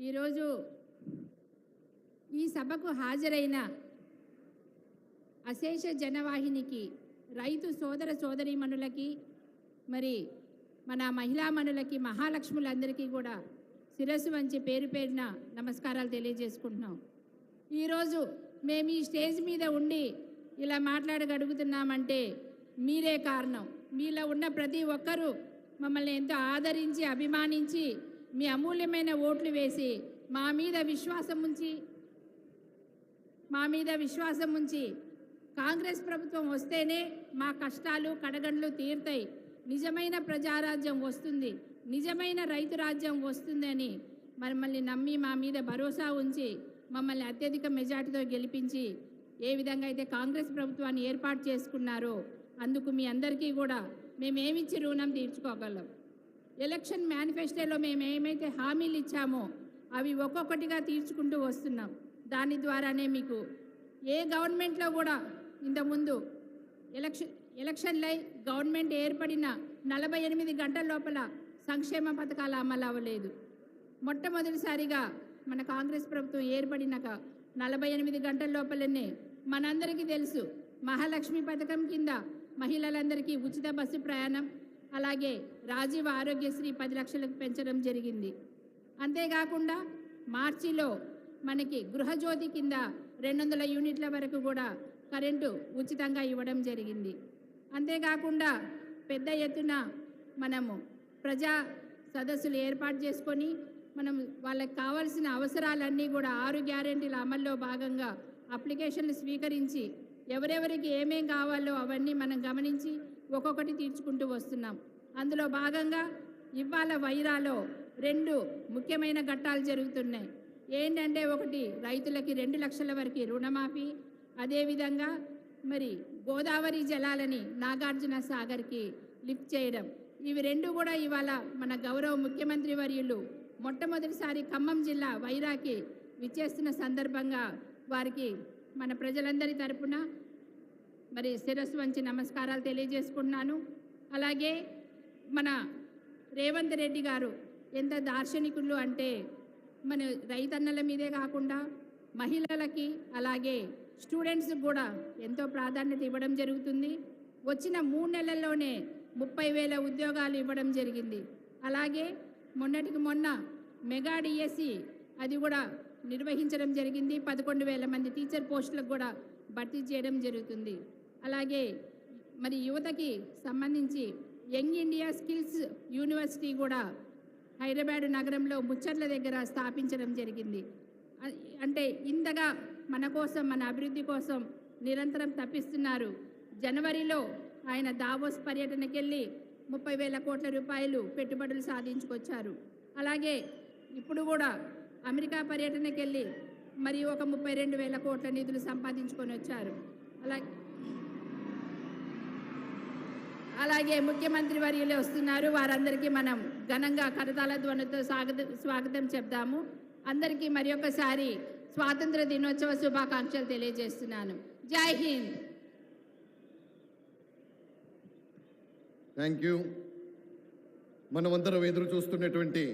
ఈరోజు ఈ సభకు హాజరైన అశేష జనవాహినికి, రైతు సోదర సోదరీమణులకి, మరి మన మహిళామణులకి, మహాలక్ష్ములందరికీ కూడా శిరస్సు వంచి పేరు పేరున నమస్కారాలు తెలియజేసుకుంటున్నాం. ఈరోజు మేము ఈ స్టేజ్ మీద ఉండి ఇలా మాట్లాడగలుగుతున్నామంటే మీరే కారణం. మీలో ఉన్న ప్రతి ఒక్కరూ మమ్మల్ని ఎంతో ఆదరించి, అభిమానించి, మీ అమూల్యమైన ఓట్లు వేసి మా మీద విశ్వాసం ఉంచి కాంగ్రెస్ ప్రభుత్వం వస్తేనే మా కష్టాలు కడగండ్లు తీరుతాయి, నిజమైన ప్రజారాజ్యం వస్తుంది, నిజమైన రైతు రాజ్యం వస్తుందని మమ్మల్ని నమ్మి మా మీద భరోసా ఉంచి మమ్మల్ని అత్యధిక మెజార్టీతో గెలిపించి ఏ విధంగా అయితే కాంగ్రెస్ ప్రభుత్వాన్ని ఏర్పాటు చేసుకున్నారో అందుకు మీ అందరికీ కూడా మేమేమిచ్చి రుణం తీర్చుకోగలం. ఎలక్షన్ మేనిఫెస్టోలో మేము ఏమైతే హామీలు ఇచ్చామో అవి ఒక్కొక్కటిగా తీర్చుకుంటూ వస్తున్నాం. దాని ద్వారానే మీకు ఏ గవర్నమెంట్లో కూడా ఇంతకుముందు ఎలక్షన్లై గవర్నమెంట్ ఏర్పడిన 48 గంటల లోపల సంక్షేమ పథకాలు అమలు అవ్వలేదు. మొట్టమొదటిసారిగా మన కాంగ్రెస్ ప్రభుత్వం ఏర్పడినాక 48 గంటల లోపలనే మనందరికీ తెలుసు మహాలక్ష్మి పథకం కింద మహిళలందరికీ ఉచిత బస్సు ప్రయాణం, అలాగే రాజీవ్ ఆరోగ్యశ్రీ 10 లక్షలకు పెంచడం జరిగింది. అంతేకాకుండా మార్చిలో మనకి గృహజ్యోతి కింద 200 యూనిట్ల వరకు కూడా కరెంటు ఉచితంగా ఇవ్వడం జరిగింది. అంతేకాకుండా పెద్ద ఎత్తున మనము ప్రజా సదస్సులు ఏర్పాటు చేసుకొని మనం వాళ్ళకి కావాల్సిన అవసరాలన్నీ కూడా 6 గ్యారెంటీల అమల్లో భాగంగా అప్లికేషన్లు స్వీకరించి ఎవరెవరికి ఏమేం కావాలో అవన్నీ మనం గమనించి ఒక్కొక్కటి తీర్చుకుంటూ వస్తున్నాం. అందులో భాగంగా ఇవాళ వైరాలో 2 ముఖ్యమైన ఘట్టాలు జరుగుతున్నాయి. ఏంటంటే ఒకటి రైతులకి 2 లక్షల వరకు రుణమాఫీ, అదేవిధంగా మరి గోదావరి జలాలని నాగార్జున సాగర్కి లిఫ్ట్ చేయడం. ఇవి 2 కూడా ఇవాళ మన గౌరవ ముఖ్యమంత్రి వర్యులు మొట్టమొదటిసారి ఖమ్మం జిల్లా వైరాకి విచ్చేస్తున్న సందర్భంగా వారికి మన ప్రజలందరి తరపున మరి శిరస్సు వంచి నమస్కారాలు తెలియజేసుకుంటున్నాను. అలాగే మన రేవంత్ రెడ్డి గారు ఎంత దార్శనికులు అంటే మన రైతన్నల మీదే కాకుండా మహిళలకి అలాగే స్టూడెంట్స్కి కూడా ఎంతో ప్రాధాన్యత ఇవ్వడం జరుగుతుంది. వచ్చిన 3 నెలల్లోనే 30,000 ఉద్యోగాలు ఇవ్వడం జరిగింది. అలాగే మొన్నటికి మొన్న మెగా డిఎస్సి అది కూడా నిర్వహించడం జరిగింది. 11,000 మంది టీచర్ పోస్టులకు కూడా భర్తీ చేయడం జరుగుతుంది. అలాగే మరి యువతకి సంబంధించి యంగ్ ఇండియా స్కిల్స్ యూనివర్సిటీ కూడా హైదరాబాద్ నగరంలో ముచ్చర్ల దగ్గర స్థాపించడం జరిగింది. అంటే ఇంతగా మన కోసం, మన అభివృద్ధి కోసం నిరంతరం తప్పిస్తున్నారు. జనవరిలో ఆయన దావోస్ పర్యటనకి వెళ్ళి 30,000 కోట్ల రూపాయలు పెట్టుబడులు సాధించుకొచ్చారు. అలాగే ఇప్పుడు కూడా అమెరికా పర్యటనకి వెళ్ళి మరి ఒక 32,000 కోట్ల నిధులు సంపాదించుకొని వచ్చారు. అలాగే ముఖ్యమంత్రి వర్యులే వస్తున్నారు. వారందరికీ మనం ఘనంగా కరతాళ ధ్వనితో స్వాగతం చెప్దాము. అందరికీ మరి ఒకసారి స్వాతంత్ర దినోత్సవ శుభాకాంక్షలు తెలియజేస్తున్నాను. జై హింద్. Thank you. మనమందరం ఎదురు చూస్తున్నటువంటి